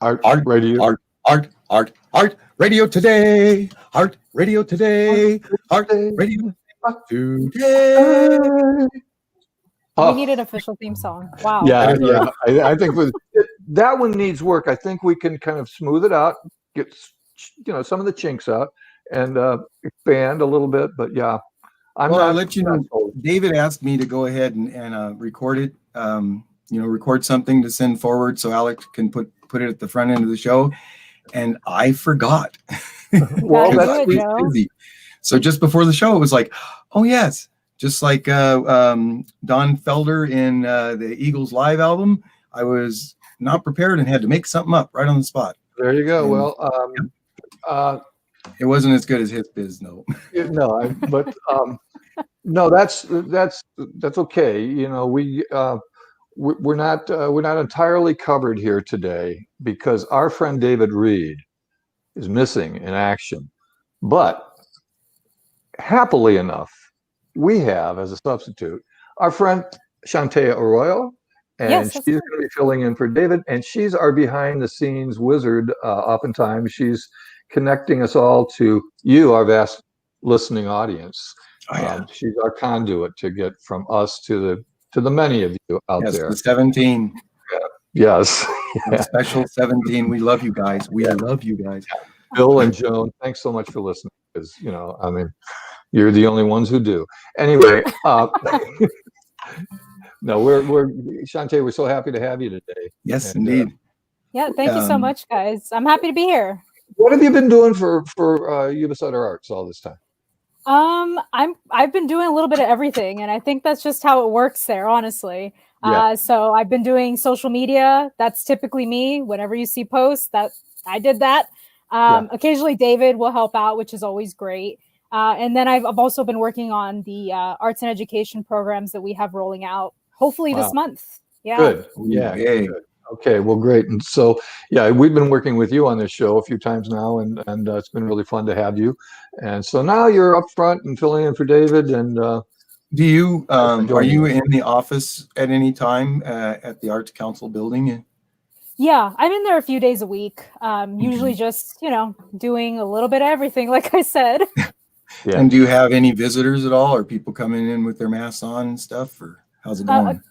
Art Art radio. Art radio today. Art radio today. Art radio today. We need an official theme song. Wow. Yeah. I think that one needs work. I think we can kind of smooth it out, get some of the chinks out, and expand a little bit. But yeah, I'll let you know. David asked me to go ahead and record it. Record something to send forward so Alex can put it at the front end of the show, and I forgot. Well, that's busy. So just before the show, it was like, oh yes, just like Don Felder in the Eagles live album. I was not prepared and had to make something up right on the spot. There you go. Well, it wasn't as good as His Biz, no. No, that's okay. We're not entirely covered here today because our friend David Reed is missing in action. But happily enough, we have as a substitute our friend Shantae Arroyo, and she's going to be filling in for David. And she's our behind-the-scenes wizard. Oftentimes, she's connecting us all to you, our vast listening audience. She's our conduit to get from us to the many of you out there. The 17. Yes. The special 17. We love you guys. We love you guys. Bill and Joan, thanks so much for listening. Because you're the only ones who do. Anyway, no, we're Shantae. We're so happy to have you today. Yes, indeed. Yeah, thank you so much, guys. I'm happy to be here. What have you been doing for YubaSutterArts all this time? I've been doing a little bit of everything, and I think that's just how it works there, honestly. So I've been doing social media. That's typically me. Whenever you see posts, that I did that. Occasionally David will help out, which is always great. And then I've also been working on the arts and education programs that we have rolling out, hopefully this month. Yeah. Good. Yeah. Good. Okay, well, great. And so, we've been working with you on this show a few times now, and it's been really fun to have you. And so now you're up front and filling in for David. And do you are you in the office at any time at the Arts Council building? Yeah, I'm in there a few days a week. Usually just doing a little bit of everything, like I said. Yeah. And do you have any visitors at all, or people coming in with their masks on and stuff, or how's it going?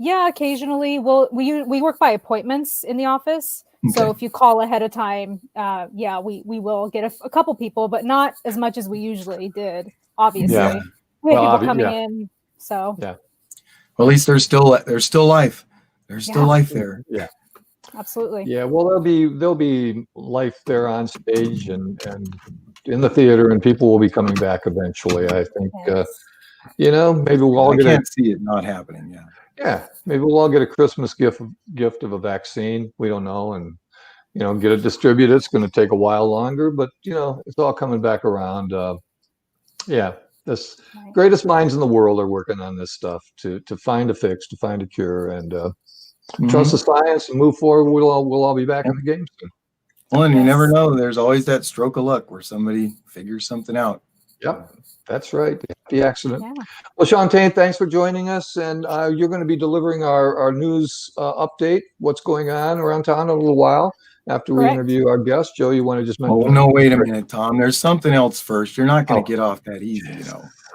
Yeah, occasionally. Well, we work by appointments in the office. Okay. So if you call ahead of time, we will get a couple people, but not as much as we usually did, obviously. Yeah. We have people coming in. So well, at least there's still life. There's still life there. Yeah. Absolutely. Yeah, well, there'll be life there on stage and in the theater, and people will be coming back eventually. I think maybe we'll all can't see it not happening. Yeah, maybe we'll all get a Christmas gift of a vaccine. We don't know, and get it distributed. It's going to take a while longer, but it's all coming back around. This greatest minds in the world are working on this stuff to find a fix, to find a cure, and trust the science and move forward. We'll all be back in the game soon. Well, and you never know. There's always that stroke of luck where somebody figures something out. Yep, that's right. The accident. Yeah. Well, Shantae, thanks for joining us. And you're going to be delivering our news update, what's going on around town in a little while after we interview our guest. Joe, you want to just mention? Oh, no, wait a minute, Tom. There's something else first. You're not going to get off that easy,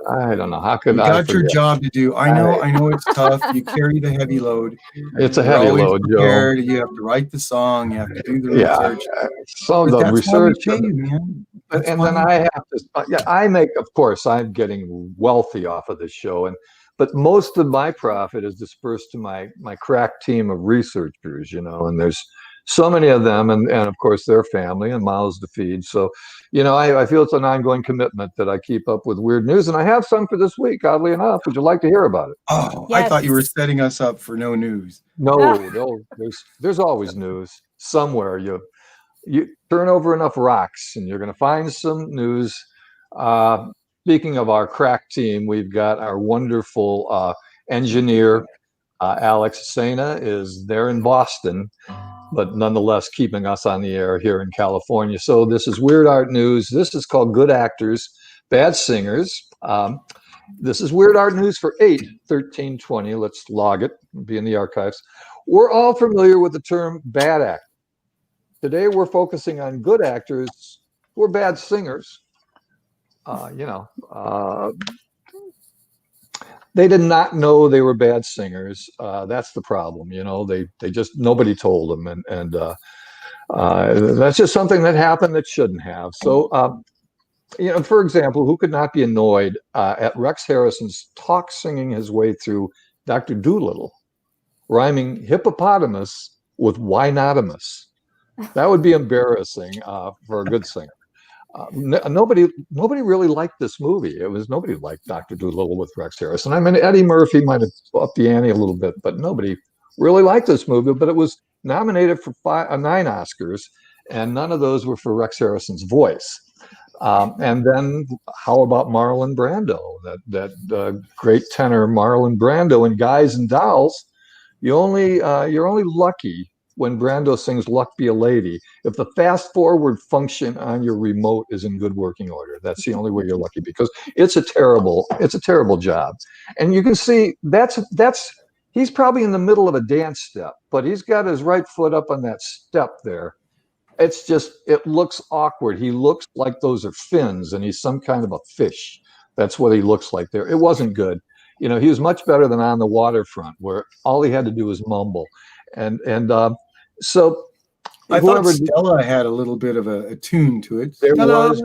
I don't know. How could I? You got your job to do. I know it's tough. You carry the heavy load. It's a heavy load, Joe. You have to write the song. You have to do the research. So the research, man. And then I have to. I make, of course, I'm getting wealthy off of this show, but most of my profit is dispersed to my crack team of researchers. And there's so many of them, and of course their family and mouths to feed. So, I feel it's an ongoing commitment that I keep up with weird news, and I have some for this week. Oddly enough, would you like to hear about it? Oh, yes. I thought you were setting us up for no news. No, there's always news somewhere. You turn over enough rocks, and you're going to find some news. Speaking of our crack team, we've got our wonderful engineer, Alex Sena, is there in Boston, but nonetheless keeping us on the air here in California. So this is Weird Art News. This is called Good Actors, Bad Singers. This is Weird Art News for 8/13/20. Let's log it. It'll be in the archives. We're all familiar with the term bad actor. Today we're focusing on good actors who are bad singers. They did not know they were bad singers. That's the problem. They just, nobody told them, and that's just something that happened that shouldn't have. So, for example, who could not be annoyed at Rex Harrison's talk singing his way through Dr. Dolittle, rhyming hippopotamus with why-notamus? That would be embarrassing for a good singer. Nobody really liked this movie. Nobody liked Dr. Dolittle with Rex Harrison. I mean, Eddie Murphy might have upped the ante a little bit, but nobody really liked this movie. But it was nominated for 9 Oscars, and none of those were for Rex Harrison's voice. And then how about Marlon Brando? That great tenor Marlon Brando in Guys and Dolls. You're only lucky when Brando sings "Luck Be a Lady" if the fast forward function on your remote is in good working order. That's the only way you're lucky, because it's a terrible job. And you can see he's probably in the middle of a dance step, but he's got his right foot up on that step there. It's just, it looks awkward. He looks like those are fins and he's some kind of a fish. That's what he looks like there. It wasn't good. He was much better than On the Waterfront, where all he had to do was mumble. And so I thought Stella had a little bit of a tune to it. There Stella, was,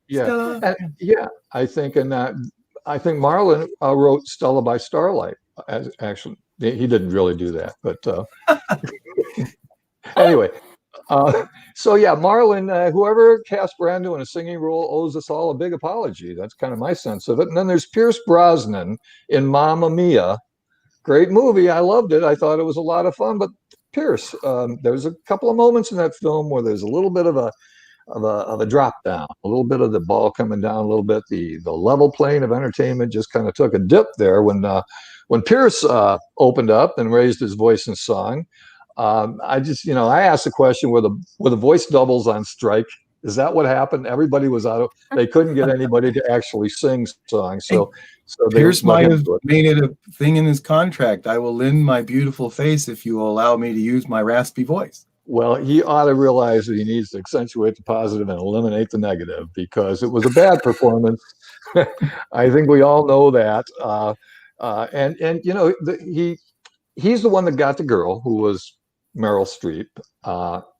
yeah, I think Marlon wrote Stella by Starlight. Actually, he didn't really do that, but anyway. So yeah, Marlon, whoever cast Brando in a singing role owes us all a big apology. That's kind of my sense of it. And then there's Pierce Brosnan in Mamma Mia. Great movie. I loved it. I thought it was a lot of fun. But Pierce, there's a couple of moments in that film where there's a little bit of a drop down, a little bit of the ball coming down a little bit. The level plane of entertainment just kind of took a dip there when Pierce opened up and raised his voice in song. I asked the question, were the voice doubles on strike? Is that what happened? Everybody was they couldn't get anybody to actually sing songs. So Pierce might have made it a thing in his contract. I will lend my beautiful face if you will allow me to use my raspy voice. Well, he ought to realize that he needs to accentuate the positive and eliminate the negative, because it was a bad performance. I think we all know that. He's the one that got the girl, who was Meryl Streep,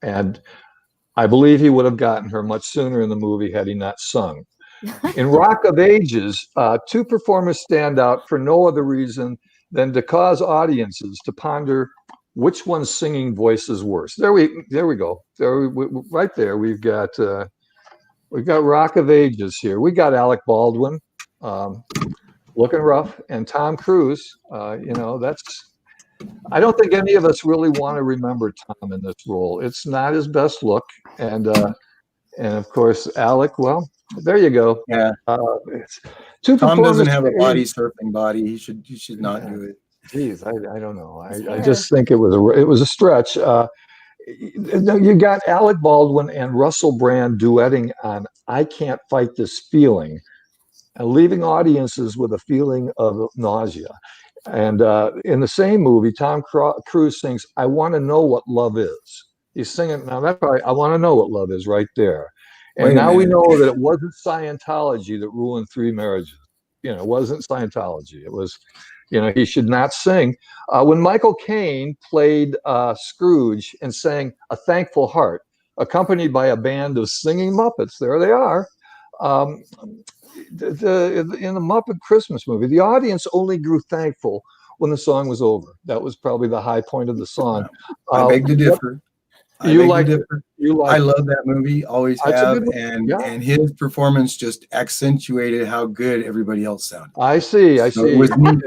and I believe he would have gotten her much sooner in the movie had he not sung. In Rock of Ages, 2 performers stand out for no other reason than to cause audiences to ponder which one's singing voice is worse. There we go. Right there, we've got Rock of Ages here. We got Alec Baldwin, looking rough, and Tom Cruise. I don't think any of us really want to remember Tom in this role. It's not his best look, and of course Alec. Well, there you go. Yeah. Tom doesn't have a body surfing body. He should not do it. Geez, I don't know. I just think it was a stretch. You got Alec Baldwin and Russell Brand duetting on "I Can't Fight This Feeling," and leaving audiences with a feeling of nausea. And in the same movie, Tom Cruise sings "I Want to Know What Love Is." He's singing, now that's probably "I Want to Know What Love Is" right there. And now we know that it wasn't Scientology that ruined 3 marriages. It wasn't Scientology. It was, he should not sing. When Michael Caine played Scrooge and sang "A Thankful Heart," accompanied by a band of singing Muppets, there they are. In the Muppet Christmas movie, the audience only grew thankful when the song was over. That was probably the high point of the song. I beg to differ. I love that movie, always have, and his performance just accentuated how good everybody else sounded. I see. It was needed.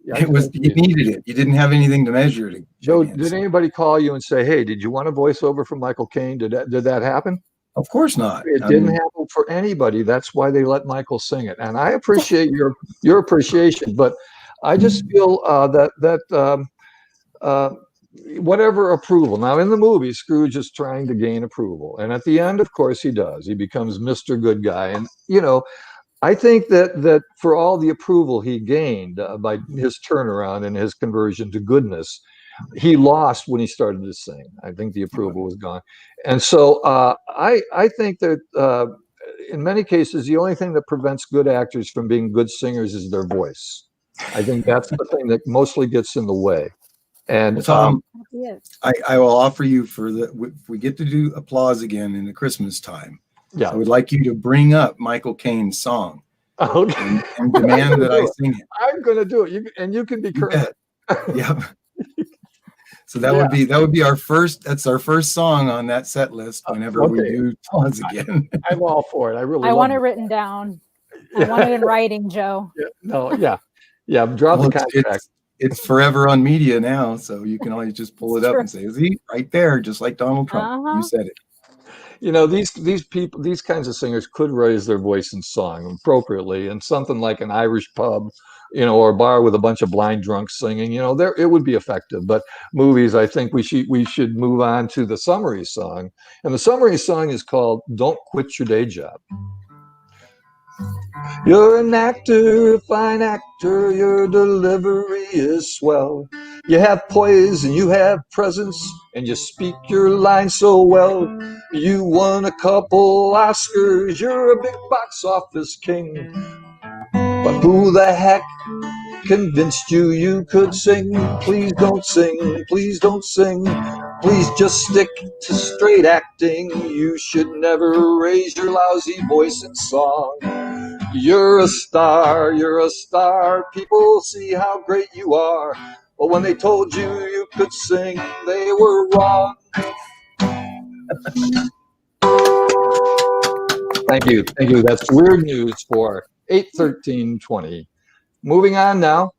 You needed it. You didn't have anything to measure it. Joe, did anybody call you and say, "Hey, did you want a voiceover from Michael Caine"? Did that happen? Of course not. It didn't happen for anybody. That's why they let Michael sing it. And I appreciate your appreciation, but I just feel that whatever approval. Now, in the movie, Scrooge is trying to gain approval. And at the end, of course, he does. He becomes Mr. Good Guy. And, I think that for all the approval he gained by his turnaround and his conversion to goodness, he lost when he started to sing. I think the approval was gone. And so I think that in many cases, the only thing that prevents good actors from being good singers is their voice. I think that's the thing that mostly gets in the way. And well, Tom, I will offer you if we get to do applause again in the Christmas time. Yeah, I would like you to bring up Michael Caine's song. Okay. And demand that I sing it. I'm going to do it. And you can be Kermit. Yep. So that would be our first. That's our first song on that set list. Whenever we do applause again, I'm all for it. I want it written down. I want it in writing, Joe. Yeah. Drop the contract. It's forever on media now, so you can always just pull it up and say, "See, right there," just like Donald Trump. You said it. You know, these people, these kinds of singers could raise their voice in song appropriately in something like an Irish pub, you know, or a bar with a bunch of blind drunks singing. You know, there it would be effective. But movies, I think we should move on to the summary song, and the summary song is called "Don't Quit Your Day Job." You're an actor, a fine actor, your delivery is swell. You have poise and you have presence, and you speak your lines so well. You won a couple Oscars, you're a big box office king. But who the heck convinced you could sing? Please don't sing, please don't sing. Please just stick to straight acting. You should never raise your lousy voice in song. You're a star, you're a star. People see how great you are. But when they told you could sing, they were wrong. Thank you. That's weird news for 8/13/20. Moving on now.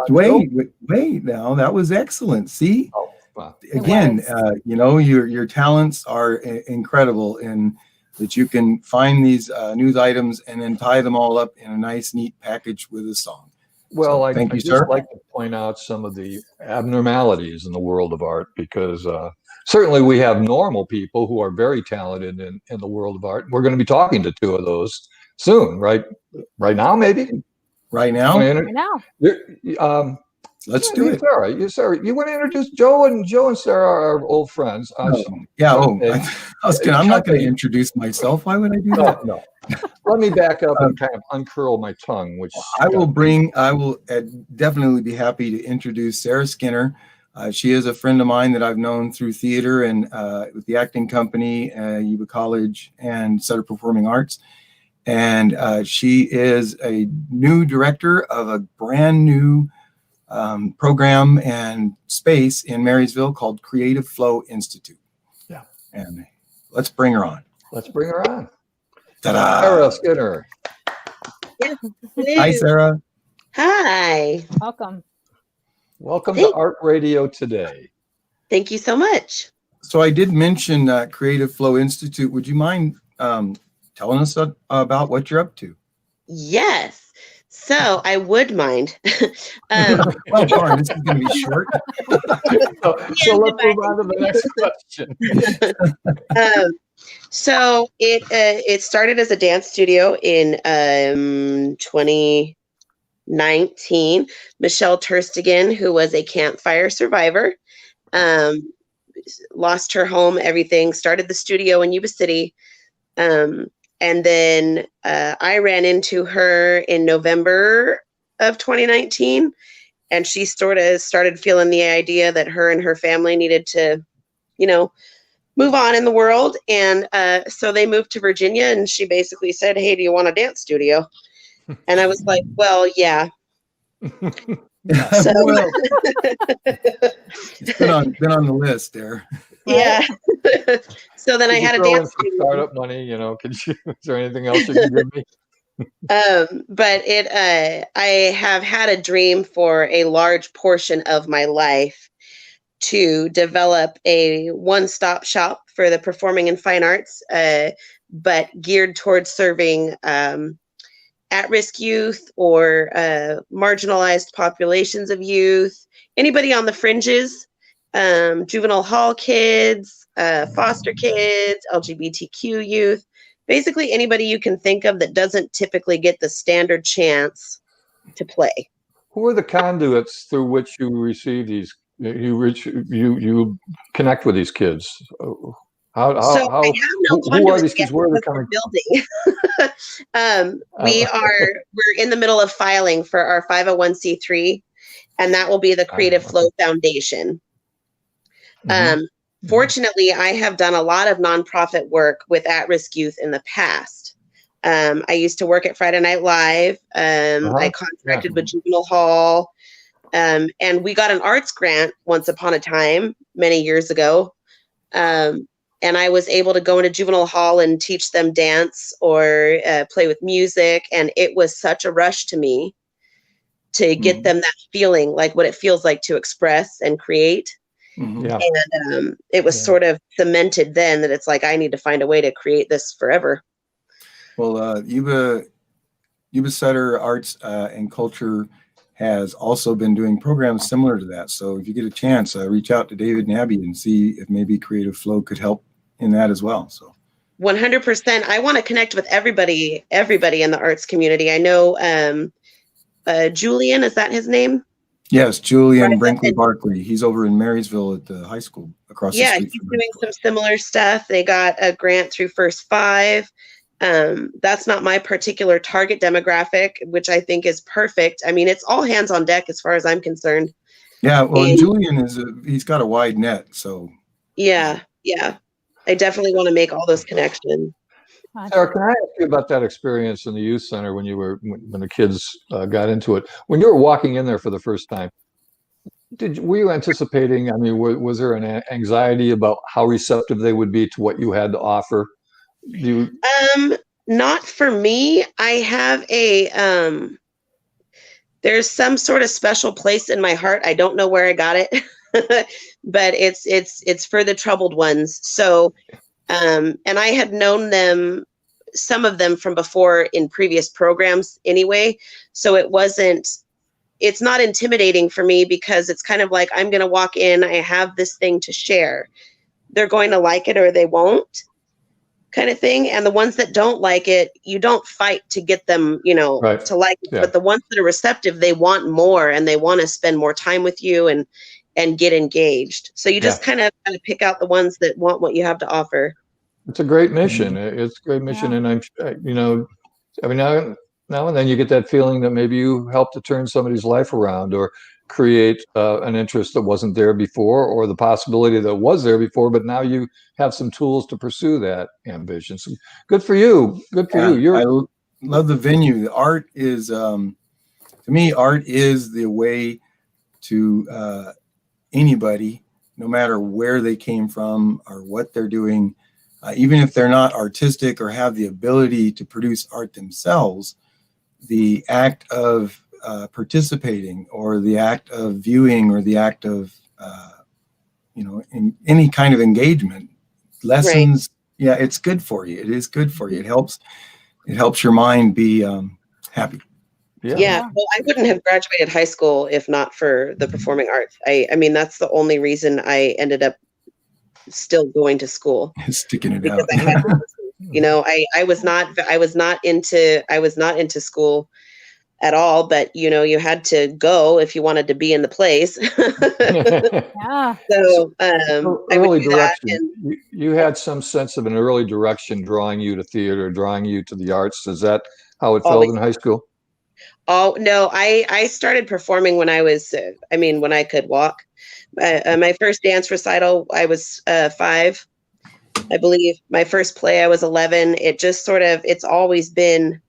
Wait now. That was excellent. See? Again, you know, your talents are incredible in that you can find these news items and then tie them all up in a nice, neat package with a song. Well, so, I just sir. Like to point out some of the abnormalities in the world of art, because certainly we have normal people who are very talented in the world of art. We're going to be talking to two of those soon, right? Right now, maybe? Right now? Let's do it. Sarah, you want to introduce Joe and Sarah are old friends. I'm not going to introduce myself. Why would I do that? No. Let me back up and kind of uncurl my tongue, which I will definitely be happy to introduce Sarah Skinner. She is a friend of mine that I've known through theater and with the acting company, Yuba College and Sutter Performing Arts. And she is a new director of a brand new program and space in Marysville called Creative Flow Institute. Yeah. And let's bring her on. Ta-da. Sarah Skinner. Hi, Sarah. Hi. Welcome to Art Radio Today. Thank you so much. So I did mention Creative Flow Institute. Would you mind telling us about what you're up to? Yes. So I would mind. Well, darn, this is going to be short. so let's move on to the next question. So it started as a dance studio in 2019. Michelle Terstigan, who was a campfire survivor, lost her home, everything, started the studio in Yuba City. And then I ran into her in November of 2019, and she sort of started feeling the idea that her and her family needed to, you know, move on in the world. And so they moved to Virginia, and she basically said, "Hey, do you want a dance studio?" And I was like, "Well, yeah." So it's been on the list there. Yeah. So then I had a dance studio. Startup money, you know. Is there anything else you can give me? But I have had a dream for a large portion of my life to develop a one-stop shop for the performing and fine arts, but geared towards serving at-risk youth or marginalized populations of youth, anybody on the fringes, juvenile hall kids, foster kids, LGBTQ youth, basically anybody you can think of that doesn't typically get the standard chance to play. Who are the conduits through which you receive these you connect with these kids. So I have no fun who are doing these it kids? Where are they because coming? we're in the middle of filing for our 501c3, and that will be the Creative Flow Foundation. Fortunately, I have done a lot of nonprofit work with at-risk youth in the past. I used to work at Friday Night Live. I contracted with Juvenile Hall. And we got an arts grant once upon a time, many years ago. And I was able to go into Juvenile Hall and teach them dance or play with music. And it was such a rush to me to get them that feeling, like what it feels like to express and create. Yeah. And it was sort of cemented then that it's like, I need to find a way to create this forever. Well, YubaSutterArts&Culture has also been doing programs similar to that. So if you get a chance, reach out to David and Abby and see if maybe Creative Flow could help in that as well. So 100%. I want to connect with everybody in the arts community. I know Julian, is that his name? Yes, Julian Brinkley Barkley. He's over in Marysville at the high school across the street. Yeah, he's doing some similar stuff. They got a grant through First Five. That's not my particular target demographic, which I think is perfect. I mean, it's all hands on deck as far as I'm concerned. Yeah, well, and Julian he's got a wide net, so. Yeah. I definitely want to make all those connections. Sarah, can I ask you about that experience in the youth center when the kids got into it? When you were walking in there for the first time, were you anticipating? I mean, was there an anxiety about how receptive they would be to what you had to offer? Not for me. I have there's some sort of special place in my heart. I don't know where I got it, but it's for the troubled ones. So, and I had known some of them from before in previous programs anyway. So it's not intimidating for me because it's kind of like, I'm going to walk in, I have this thing to share. They're going to like it or they won't, kind of thing. And the ones that don't like it, you don't fight to get them, to like it. Yeah. But the ones that are receptive, they want more and they want to spend more time with you and get engaged. So you just kind of pick out the ones that want what you have to offer. It's a great mission. It's a great mission. And every now and then you get that feeling that maybe you helped to turn somebody's life around or create an interest that wasn't there before, or the possibility that was there before, but now you have some tools to pursue that ambition. So good for you. Good for you. I love the venue. The art is, to me, art is the way to anybody, no matter where they came from or what they're doing, even if they're not artistic or have the ability to produce art themselves, the act of participating or the act of viewing or the act of, in any kind of engagement, lessons. Right. Yeah, it's good for you. It is good for you. It helps your mind be happy. Yeah. Well, I wouldn't have graduated high school if not for the performing arts. I mean, that's the only reason I ended up still going to school. Sticking it out. I was not into school at all, but you had to go if you wanted to be in the place. Yeah. So early direction. You had some sense of an early direction drawing you to theater, drawing you to the arts. Is that how it felt in high school? Oh no, I started performing when I was, when I could walk. My first dance recital, I was 5, I believe. My first play, I was 11. It just it's always been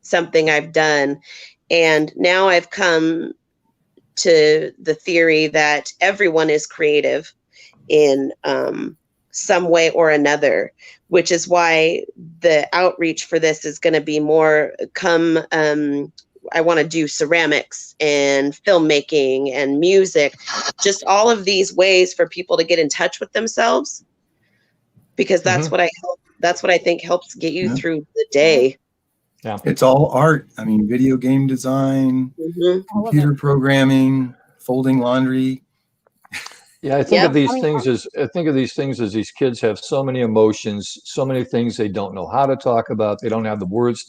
something I've done. And now I've come to the theory that everyone is creative in some way or another, which is why the outreach for this is going to be more I want to do ceramics and filmmaking and music, just all of these ways for people to get in touch with themselves, because that's what I think helps get you through the day. Yeah, it's all art. I mean, video game design, computer programming, folding laundry. Yeah, I think of these things as these kids have so many emotions, so many things they don't know how to talk about. They don't have the words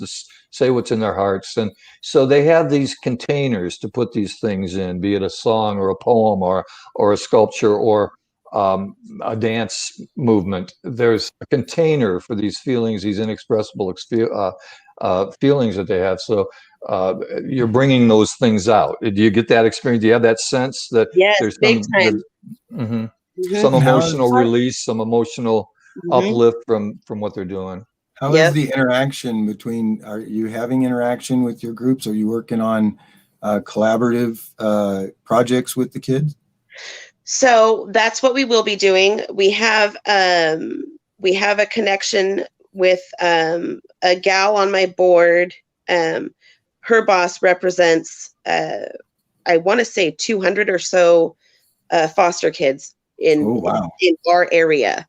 say what's in their hearts. And so they have these containers to put these things in, be it a song or a poem or a sculpture or a dance movement. There's a container for these feelings, these inexpressible feelings that they have. So you're bringing those things out. Do you get that experience? Do you have that sense that Yes, there's big time. some emotional How release, some emotional uplift from what they're doing? How is the interaction between, are you having interaction with your groups? Are you working on collaborative projects with the kids? So that's what we will be doing. We have a connection with a gal on my board. Her boss represents, I want to say 200 or so foster kids in our area.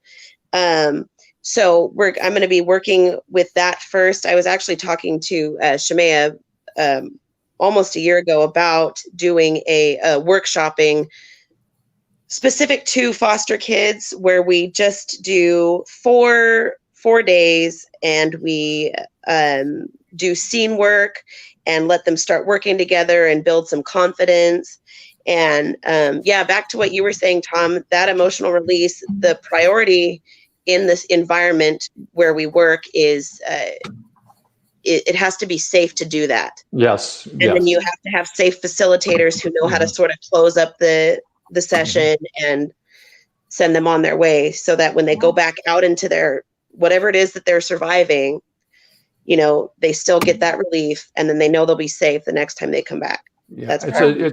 So I'm going to be working with that first. I was actually talking to Shemaya almost a year ago about doing a workshopping specific to foster kids, where we just do 4 days, and we do scene work and let them start working together and build some confidence. And back to what you were saying, Tom, that emotional release, the priority in this environment where we work is it has to be safe to do that. Yes. And then you have to have safe facilitators who know how to sort of close up the session and send them on their way, so that when they go back out into their whatever it is that they're surviving, you know, they still get that relief, and then they know they'll be safe the next time they come back. Yeah, go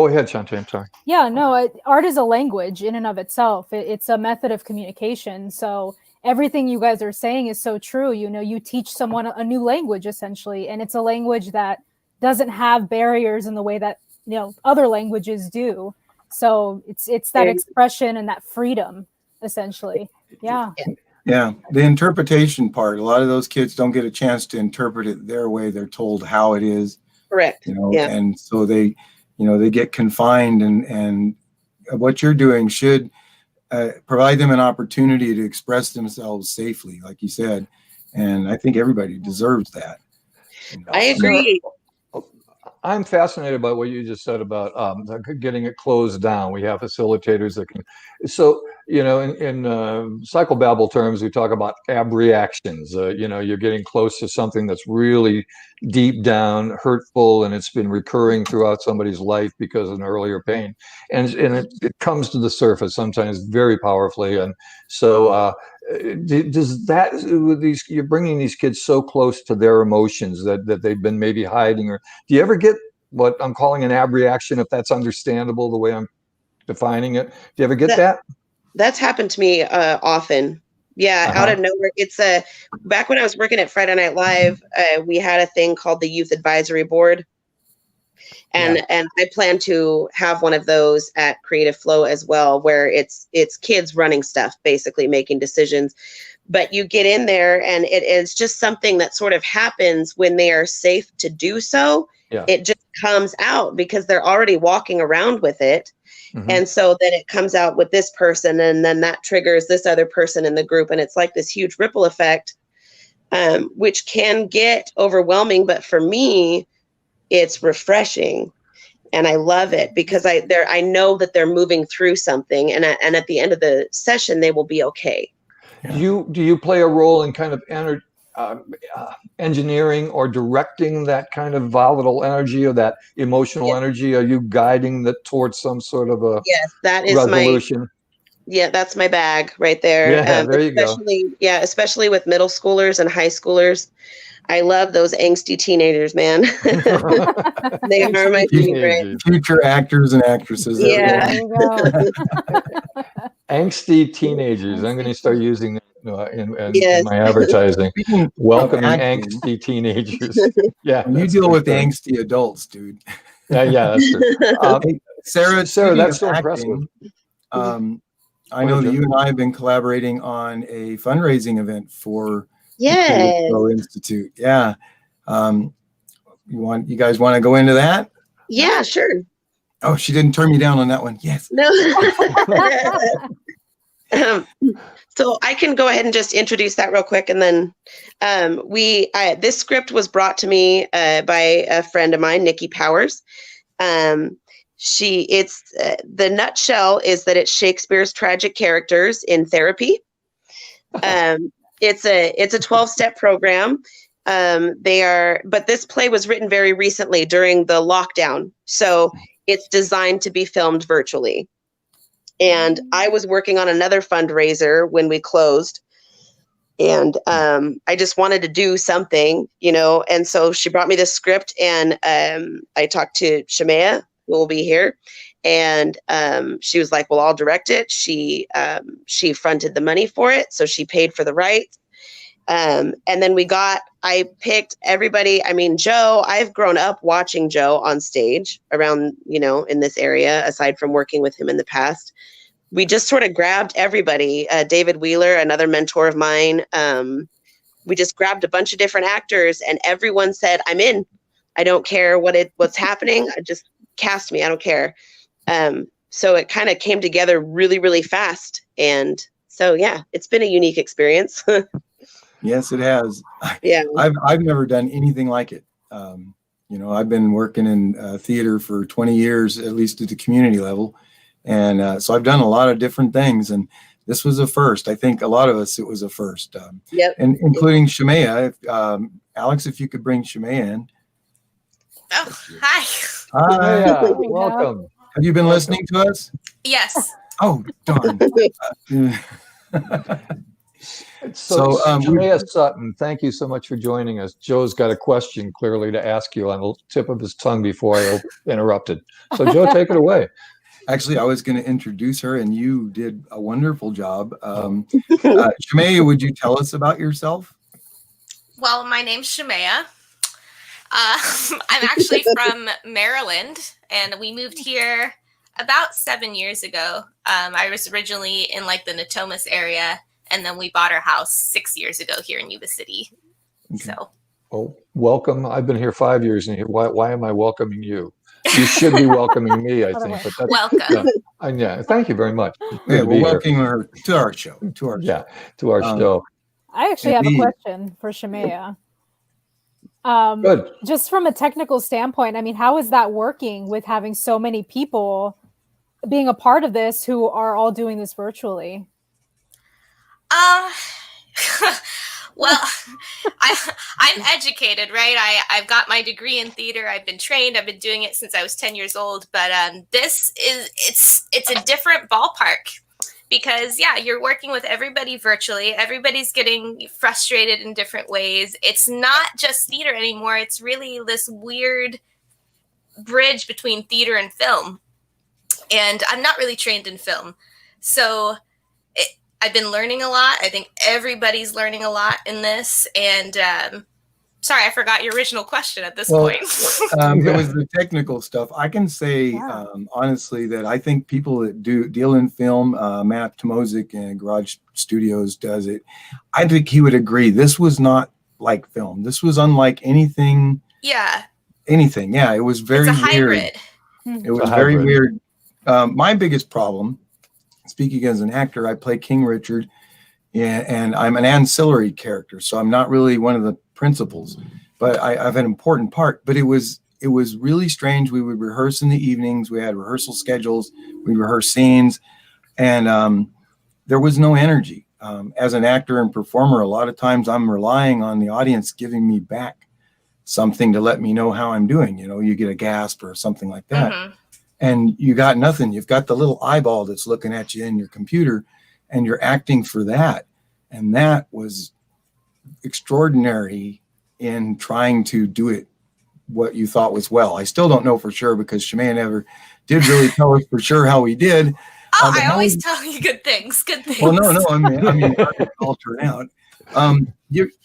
ahead, Shantae. I'm sorry. Yeah, no, art is a language in and of itself. It's a method of communication. So everything you guys are saying is so true. You know, you teach someone a new language essentially, and it's a language that doesn't have barriers in the way that, you know, other languages do. So it's that expression and that freedom essentially. Yeah. Yeah, the interpretation part. A lot of those kids don't get a chance to interpret it their way. They're told how it is. Correct. You know, and so they get confined, and what you're doing should provide them an opportunity to express themselves safely, like you said. And I think everybody deserves that. You know? I agree. I'm fascinated by what you just said about getting it closed down. We have facilitators that can. So, you know, in psychobabble terms, we talk about abreactions. You know, you're getting close to something that's really deep down, hurtful, and it's been recurring throughout somebody's life because of an earlier pain. And it comes to the surface sometimes very powerfully. And so does that, you're bringing these kids so close to their emotions that they've been maybe hiding, or do you ever get what I'm calling an abreaction, if that's understandable the way I'm defining it? Do you ever get that? That's happened to me often. Yeah, out of nowhere. It's back when I was working at Friday Night Live, we had a thing called the Youth Advisory Board. And I plan to have one of those at Creative Flow as well, where it's kids running stuff, basically making decisions. But you get in there, and it is just something that sort of happens when they are safe to do so. Yeah. It just comes out because they're already walking around with it. Mm-hmm. And so then it comes out with this person, and then that triggers this other person in the group. And it's like this huge ripple effect, which can get overwhelming. But for me, it's refreshing, and I love it because I know that they're moving through something, and at the end of the session, they will be okay. Do you play a role in kind of engineering or directing that kind of volatile energy or that emotional energy? Are you guiding that towards some sort of a that is resolution? That's my bag right there. Yeah, there you go. Yeah, especially with middle schoolers and high schoolers. I love those angsty teenagers, man. They are my favorite. Future actors and actresses. Yeah. There you go. Angsty teenagers. I'm going to start using that in my advertising. Welcoming angsty teenagers. Yeah. You deal with angsty adults, dude. Yeah, that's true. Sarah, that's so impressive. I know that you and I have been collaborating on a fundraising event for the Institute. Yeah. You guys want to go into that? Yeah, sure. Oh, she didn't turn me down on that one. Yes. No. So I can go ahead and just introduce that real quick, and then this script was brought to me by a friend of mine, Nikki Powers. The nutshell is that it's Shakespeare's tragic characters in therapy. It's a 12-step program. But this play was written very recently during the lockdown, so it's designed to be filmed virtually. And I was working on another fundraiser when we closed, and I just wanted to do something, and so she brought me this script, and I talked to Shemaya, who will be here, and she was like, well, I'll direct it. She fronted the money for it, so she paid for the rights. And then I picked everybody. I mean, Joe, I've grown up watching Joe on stage around, in this area, aside from working with him in the past. We just sort of grabbed everybody. David Wheeler, another mentor of mine. We just grabbed a bunch of different actors, and everyone said, I'm in. I don't care what's happening. Just cast me. I don't care. So it kind of came together really, really fast. And so, yeah, it's been a unique experience. Yes, it has. Yeah. I've never done anything like it. I've been working in theater for 20 years, at least at the community level. And so I've done a lot of different things, and this was a first. I think a lot of us, it was a first. Yep. And including Shemaya. Alex, if you could bring Shemaya in. Oh, hi. Hi. Yeah, welcome. Have you been listening to us? Yes. Oh, darn. So Shemaya Sutton, thank you so much for joining us. Joe's got a question clearly to ask you on the tip of his tongue before I interrupted. So Joe, take it away. Actually, I was going to introduce her, and you did a wonderful job. Shemaya, would you tell us about yourself? Well, my name's Shemaya. I'm actually from Maryland, and we moved here about 7 years ago. I was originally in the Natomas area, and then we bought our house 6 years ago here in Yuba City. Okay. So. Oh, welcome. I've been here 5 years, and why am I welcoming you? You should be welcoming me, I think. But that's, welcome. Yeah, thank you very much. Yeah, we're welcoming her to our show. To our show. I actually have a question for Shemaya. Good. Just from a technical standpoint, I mean, how is that working with having so many people being a part of this who are all doing this virtually? Well, I'm educated, right? I've got my degree in theater. I've been trained. I've been doing it since I was 10 years old. But it's a different ballpark because, yeah, you're working with everybody virtually. Everybody's getting frustrated in different ways. It's not just theater anymore. It's really this weird bridge between theater and film. And I'm not really trained in film. So I've been learning a lot. I think everybody's learning a lot in this. And sorry, I forgot your original question at this point. It was the technical stuff. I can say honestly that I think people that deal in film, Matt Tomozik and Garage Studios does it. I think he would agree. This was not like film. This was unlike anything. Yeah. Anything. Yeah, it was very it's a hybrid. Weird. It was very weird. My biggest problem, speaking as an actor, I play King Richard, and I'm an ancillary character, so I'm not really one of the principals, but I have an important part. But it was really strange. We would rehearse in the evenings. We had rehearsal schedules. We rehearsed scenes, and there was no energy. As an actor and performer, a lot of times I'm relying on the audience giving me back something to let me know how I'm doing. You get a gasp or something like that. Mm-hmm. And you got nothing. You've got the little eyeball that's looking at you in your computer, and you're acting for that. And that was extraordinary in trying to do it what you thought was well. I still don't know for sure because Shemaya never did really tell us for sure how we did. I always tell you good things. Good things. Well, no. I mean, I'll turn out.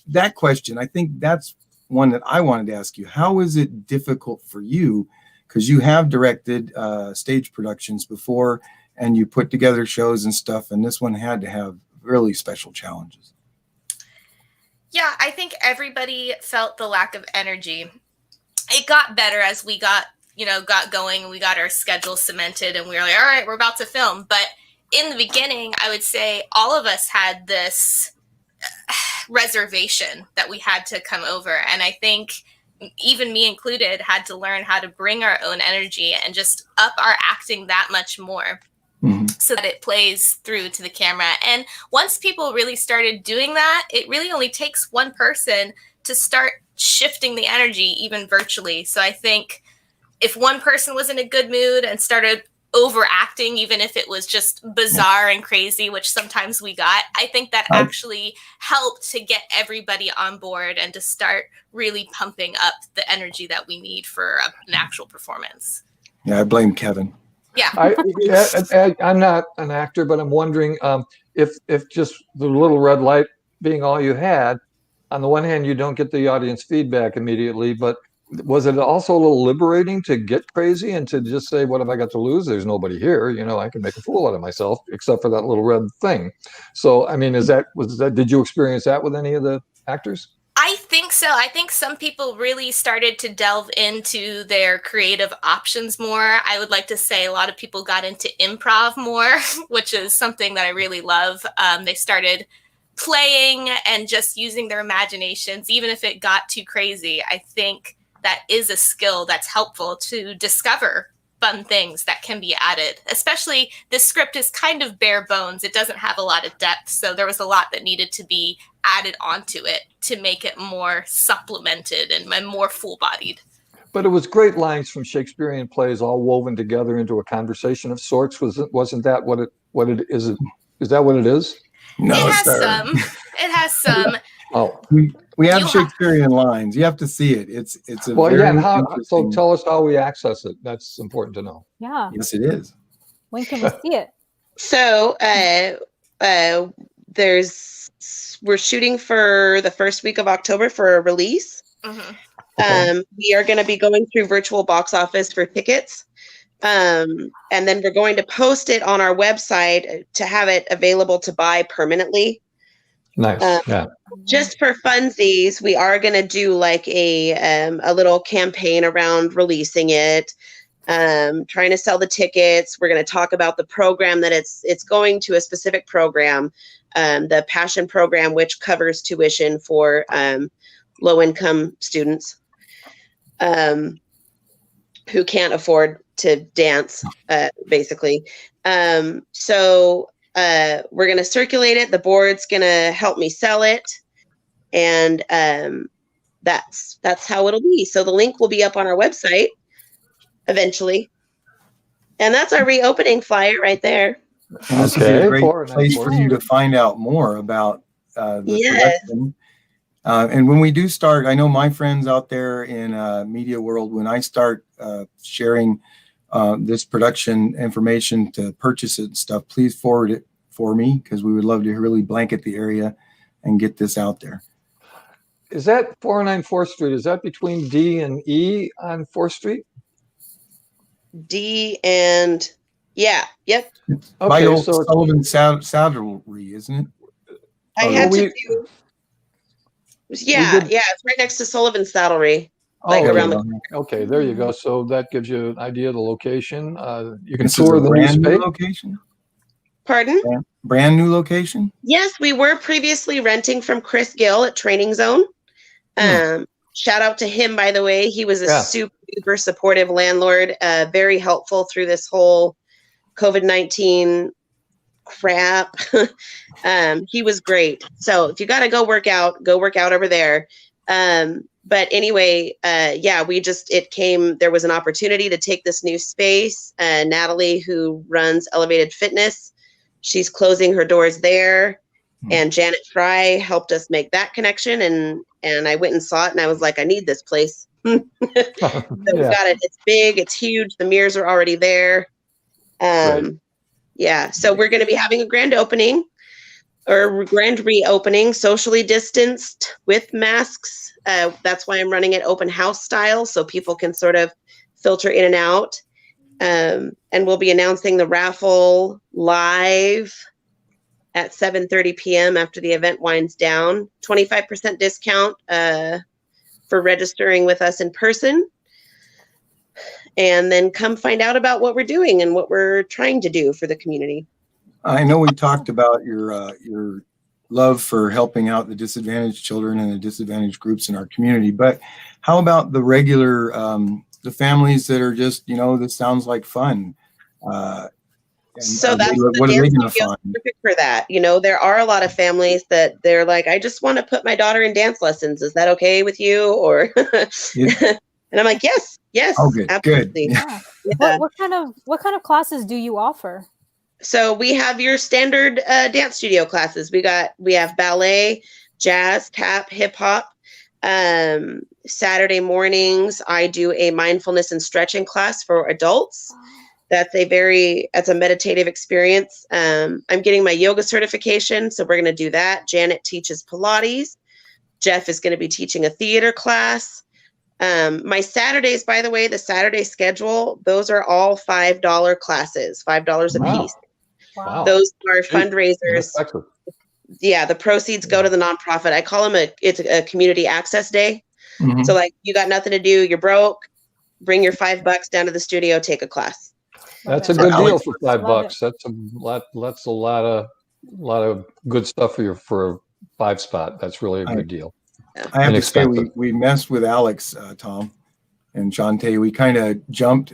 That question, I think that's one that I wanted to ask you. How is it difficult for you? Because you have directed stage productions before, and you put together shows and stuff, and this one had to have really special challenges. Yeah, I think everybody felt the lack of energy. It got better as we got going, and we got our schedule cemented, and we were like, all right, we're about to film. But in the beginning, I would say all of us had this reservation that we had to come over. And I think even me included had to learn how to bring our own energy and just up our acting that much more. So that it plays through to the camera. And once people really started doing that, it really only takes one person to start shifting the energy, even virtually. So I think if one person was in a good mood and started overacting, even if it was just bizarre and crazy, which sometimes we got, I think that actually helped to get everybody on board and to start really pumping up the energy that we need for an actual performance. Yeah, I blame Kevin. Yeah. I'm not an actor, but I'm wondering if just the little red light being all you had, on the one hand, you don't get the audience feedback immediately, but was it also a little liberating to get crazy and to just say, what have I got to lose? There's nobody here. You know, I can make a fool out of myself, except for that little red thing. So, I mean, did you experience that with any of the actors? I think so. I think some people really started to delve into their creative options more. I would like to say a lot of people got into improv more, which is something that I really love. They started playing and just using their imaginations, even if it got too crazy. I think that is a skill that's helpful to discover fun things that can be added. Especially this script is kind of bare bones. It doesn't have a lot of depth. So there was a lot that needed to be added onto it to make it more supplemented and more full-bodied. But it was great lines from Shakespearean plays all woven together into a conversation of sorts. Wasn't that what it is? Is that what it is? No, it has some. It has some. Oh, we have Shakespearean lines. You have to see it. It's a well, very yeah. And so interesting. tell us how we access it. That's important to know. Yeah. Yes, it is. When can we see it? So we're shooting for the first week of October for a release. Mm-hmm. We are going to be going through virtual box office for tickets. And then we're going to post it on our website to have it available to buy permanently. Nice. Yeah. Just for funsies, we are going to do like a little campaign around releasing it, trying to sell the tickets. We're going to talk about the program that it's going to a specific program, the Passion program, which covers tuition for low-income students who can't afford to dance, basically. So we're going to circulate it. The board's going to help me sell it. And that's how it'll be. So the link will be up on our website eventually. And that's our reopening flyer right there. And this would be a great place for you to find out more about the production. And when we do start, I know my friends out there in media world, when I start sharing this production information to purchase it and stuff, please forward it for me, because we would love to really blanket the area and get this out there. Is that 409 4th Street? Is that between D and E on 4th Street? D and yep. Okay, by old Sullivan Saddlery, isn't it? It's right next to Sullivan Saddlery. Okay, there you go. So that gives you an idea of the location. You can This tour is a the brand new space. location. Pardon? Brand new location? Yes, we were previously renting from Chris Gill at Training Zone. Shout out to him, by the way. He was a super duper supportive landlord, very helpful through this whole COVID-19 crap. He was great. So if you got to go work out over there. But anyway, there was an opportunity to take this new space. Natalie, who runs Elevated Fitness, she's closing her doors there. And Janet Fry helped us make that connection. And I went and saw it, and I was like, I need this place. So we've got it. It's big. It's huge. The mirrors are already there. So we're going to be having a grand opening or grand reopening, socially distanced with masks. That's why I'm running it open house style, so people can sort of filter in and out. And we'll be announcing the raffle live at 7:30 p.m. after the event winds down. 25% discount for registering with us in person. And then come find out about what we're doing and what we're trying to do for the community. I know we talked about your love for helping out the disadvantaged children and the disadvantaged groups in our community, but how about the regular the families that are just, this sounds like fun? So that's What are they going to find? perfect for that. There are a lot of families that they're like, I just want to put my daughter in dance lessons. Is that okay with you? Or and I'm like, yes, Oh, good, absolutely. good. Yeah. What kind of classes do you offer? So we have your standard dance studio classes. We have ballet, jazz, tap, hip hop. Saturday mornings, I do a mindfulness and stretching class for adults. That's a meditative experience. I'm getting my yoga certification, so we're going to do that. Janet teaches Pilates. Jeff is going to be teaching a theater class. My Saturdays, by the way, the Saturday schedule, those are all $5 classes, $5 a piece. Wow. Those are fundraisers. Yeah, the proceeds go to the nonprofit. I call them it's a community access day. Mhm. So like, you got nothing to do, you're broke, bring your $5 down to the studio, take a class. That's a good deal for $5. That's a lot of good stuff for a 5 spot. That's really a good deal. I have to say we messed with Alex, Tom, and Shantae. We kind of jumped.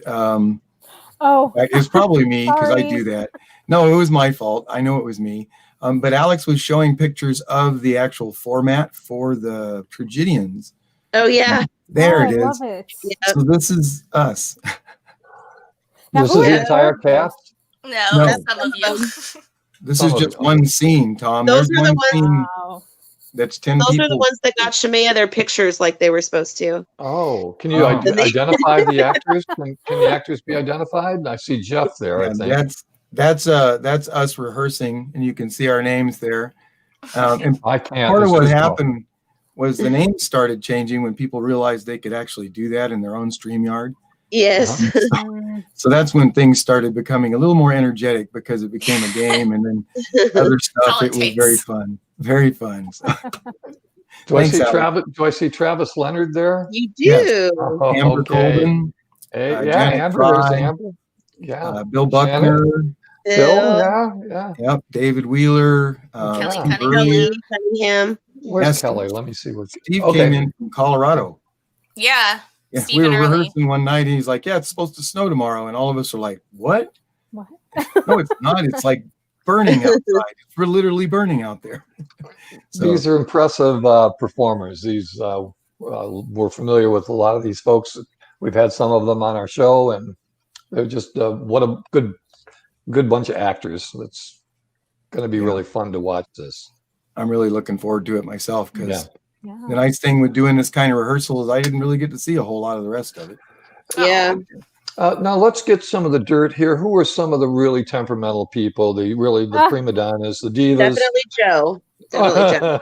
It's probably me because I do that. No, it was my fault. I know it was me. But Alex was showing pictures of the actual format for the tragedians. Oh yeah, there it is. Love it. Yep. So this is us. Now, This is the entire cast? No, No. that's some of you. This Some is of just it. one scene, Tom. Those There's are the one ones- scene Wow. that's 10 those people. are the ones that got Shemaya their pictures like they were supposed to. Oh, can you Oh. identify the actors? Can the actors be identified? I see Jeff there, I Yeah, think. that's us rehearsing, and you can see our names there. And I can't. part of It's what just- happened was the names started changing when people realized they could actually do that in their own StreamYard. Yes. So that's when things started becoming a little more energetic because it became a game, and then other stuff. all it It was takes. very fun, very fun. So, Do I Thanks, see Alex. Travis? Do I see Travis Leonard there? You do. Yes. Oh, Amber okay. Colvin, Hey, yeah, Janet Amber. There's Fry, Amber. Yeah. Bill Buckner, Bill. Yeah. yep, David Wheeler, Kelly Yeah. Bernie. Cunningham. Where's Yes. Kelly? Let me see what. Steve Okay. came in from Colorado. Yeah. Yeah, Stephen we were Early. rehearsing one night, and he's like, "Yeah, it's supposed to snow tomorrow," and all of us are like, "What? What? No, it's not. It's like burning outside. We're literally burning out there." So, These are impressive performers. We're familiar with a lot of these folks. We've had some of them on our show, and they're just what a good bunch of actors. It's going to be really fun to watch this. I'm really looking forward to it myself because Yeah. the nice thing with doing this kind of rehearsal is I didn't really get to see a whole lot of the rest of it. Yeah. Now let's get some of the dirt here. Who are some of the really temperamental people? The prima donnas, the divas. Definitely Joe. Definitely Joe.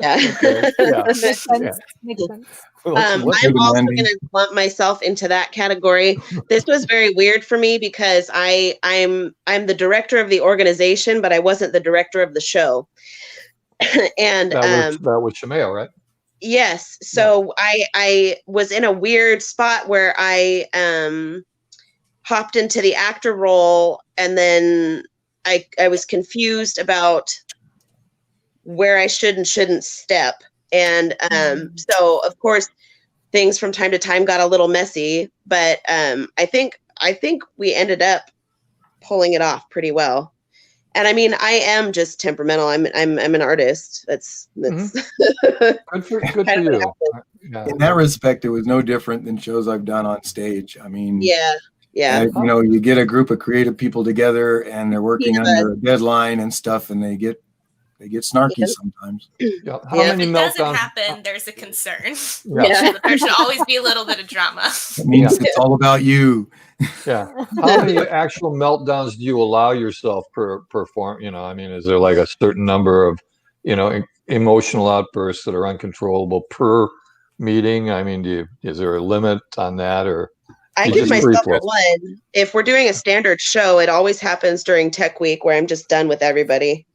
Yeah. Okay, yeah. Makes sense. Yeah. Makes sense. I'm also going to lump myself into that category. This was very weird for me because I'm the director of the organization, but I wasn't the director of the show. And that was Shemaya, right? yes, so I was in a weird spot where I hopped into the actor role, and then I was confused about where I should and shouldn't step. And so of course things from time to time got a little messy, but I think we ended up pulling it off pretty well. And I mean, I am just temperamental. I'm an artist. That's good for kind of you. what Yeah. In that respect, it was no different than shows I've done on stage. I mean, yeah. you get a group of creative people together and they're working under a deadline and stuff, and they get snarky sometimes. Yeah. How Yeah. If many it doesn't meltdowns? happen, there's a concern. Yeah. There should always be a little bit of drama. It means it's all about you. Yeah. How many actual meltdowns do you allow yourself per perform? I mean, is there like a certain number of, emotional outbursts that are uncontrollable per meeting? I mean, is there a limit on that, or? I You give just myself free flow. one. If we're doing a standard show, it always happens during Tech Week where I'm just done with everybody.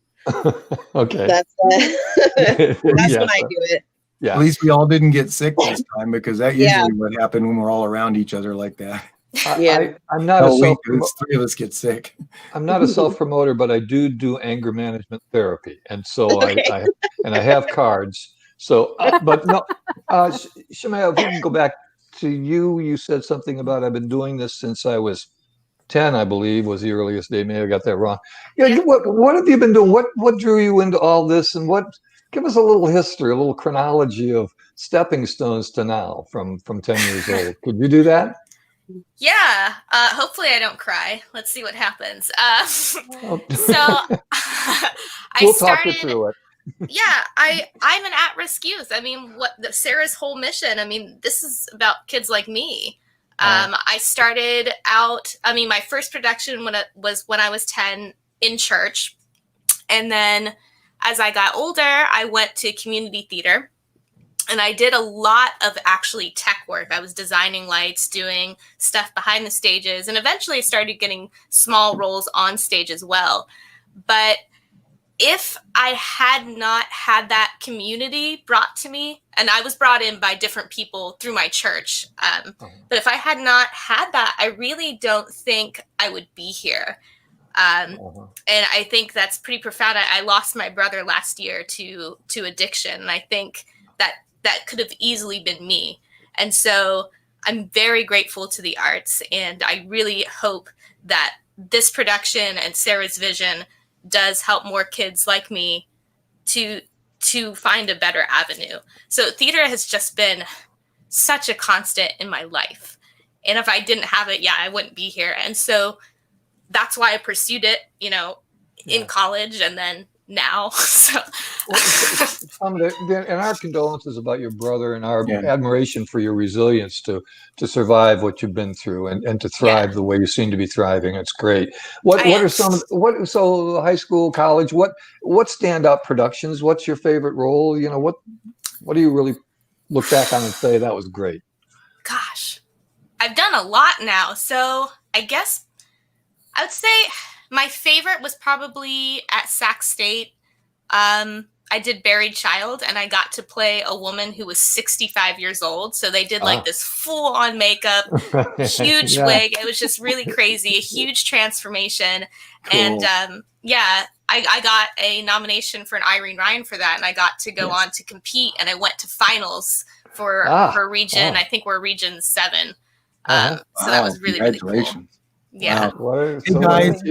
Okay. That's that's Yes. when I do it. Yeah. At least we all didn't get sick this time, because that usually what happened when we're all around each other like that. I'm not a Oh, wait, self there's three of us get sick. I'm not a self-promoter, but I do anger management therapy, and so Okay. I have cards. So, but no, Shemaya, if we can go back to you, you said something about I've been doing this since I was 10, I believe, was the earliest day. Maybe I got that wrong. Yeah, Yeah. what have you been doing? What drew you into all this, and give us a little history, a little chronology of stepping stones to now from 10 years old. Could you do that? Yeah. Hopefully I don't cry. Let's see what happens. Oh. So I We'll talk you started. through it. Yeah, I'm an at-risk youth. I mean, Sarah's whole mission. I mean, this is about kids like me. I started out. I mean, my first production when I was 10 in church, and then as I got older, I went to community theater. And I did a lot of actually tech work. I was designing lights, doing stuff behind the stages, and eventually I started getting small roles on stage as well. But if I had not had that community brought to me, and I was brought in by different people through my church, but if I had not had that, I really don't think I would be here. And I think that's pretty profound. I lost my brother last year to addiction, and I think that could have easily been me. And so I'm very grateful to the arts, and I really hope that this production and Sarah's vision does help more kids like me to find a better avenue. So theater has just been such a constant in my life. And if I didn't have it, I wouldn't be here. And so that's why I pursued it, in college and then now. So and our condolences about your brother and our admiration for your resilience to survive what you've been through and to thrive the way you seem to be thriving. It's great. What are so high school, college, what standout productions? What's your favorite role? What do you really look back on and say that was great? Gosh, I've done a lot now. So I guess I would say my favorite was probably at Sac State. I did Buried Child, and I got to play a woman who was 65 years old. So they did like this full-on makeup, huge wig. It was just really crazy, a huge transformation. Cool. And I got a nomination for an Irene Ryan for that, and I got to go on to compete, and I went to finals for region. I think we're region 7. So that was really, really cool. Yeah. Wow. Hey guys,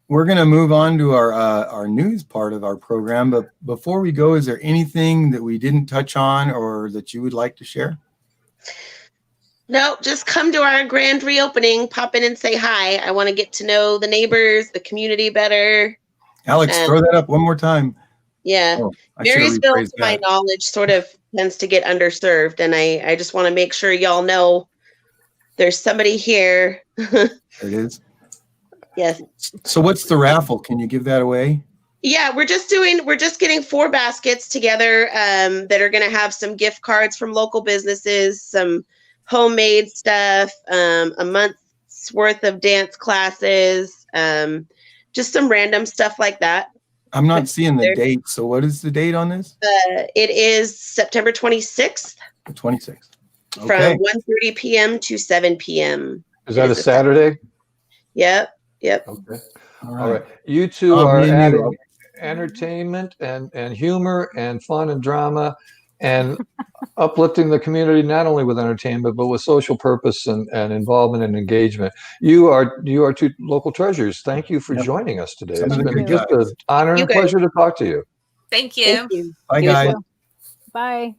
we're going to move on to our news part of our program. But before we go, is there anything that we didn't touch on or that you would like to share? No, just come to our grand reopening. Pop in and say hi. I want to get to know the neighbors, the community better. Alex, throw that up one more time. Yeah. Marysville, to my knowledge, sort of tends to get underserved. And I just want to make sure y'all know there's somebody here. There it is. Yes. So what's the raffle? Can you give that away? Yeah, we're just getting 4 baskets together that are going to have some gift cards from local businesses, some homemade stuff, a month's worth of dance classes, just some random stuff like that. I'm not seeing the date. So what is the date on this? It is September 26th. The 26th. Okay. From 1:30 p.m. to 7 p.m. Is that a Saturday? Yep. Okay. All right. You two are adding entertainment and humor and fun and drama and uplifting the community, not only with entertainment, but with social purpose and involvement and engagement. You are 2 local treasures. Thank you for joining us today. It's been just an honor and a pleasure to talk to you. Thank you. Thank you. Bye, guys. Bye.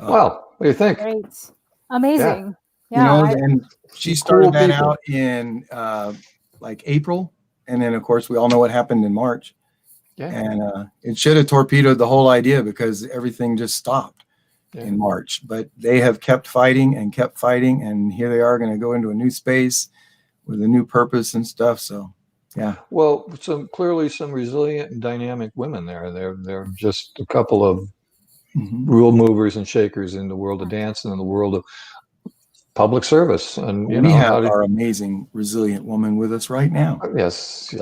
Wow. What do you think? Great. Amazing. Yeah. And she started that out in like April. And then, of course, we all know what happened in March. Yeah. And it should have torpedoed the whole idea because everything just stopped in March. But they have kept fighting. And here they are going to go into a new space with a new purpose and stuff. So, yeah. Well, clearly some resilient and dynamic women there. They're just a couple of rule movers and shakers in the world of dance and in the world of public service. And we have our amazing, resilient woman with us right now. Yes,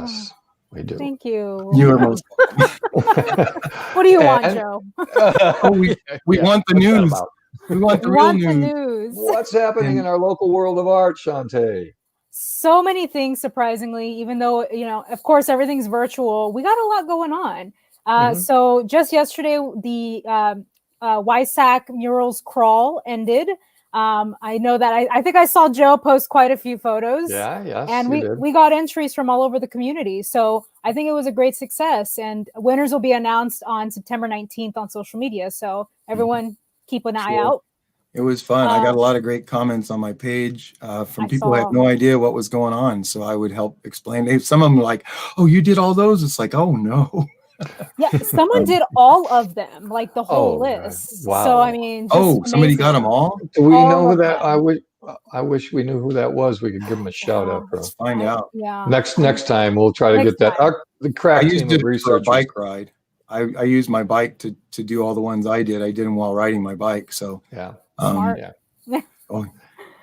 we do. Thank you. You are most welcome. What do you want, Joe? We want the news. We want the We real want the news. news. What's happening in our local world of art, Shantae? So many things, surprisingly, even though, of course, everything's virtual, we got a lot going on. So just yesterday, the YSAC murals crawl ended. I know that I think I saw Joe post quite a few photos. Yeah, yes, and you did. we got entries from all over the community. So I think it was a great success. And winners will be announced on September 19th on social media. So everyone keep an eye out. It was fun. I got a lot of great comments on my page from people who had no idea what was going on. So I would help explain. Some of them were like, "Oh, you did all those?" It's like, "Oh no." Yeah, someone did all of them, like the whole list. Wow. So I mean, somebody got them all. Do we all know who that? them. I wish we knew who that was. We could give them a shout out. Let's find out. Yeah. Next time we'll try to get that. The crack team of researchers. For a bike ride. I used my bike to do all the ones I did. I did them while riding my bike. So yeah. Smart. Yeah.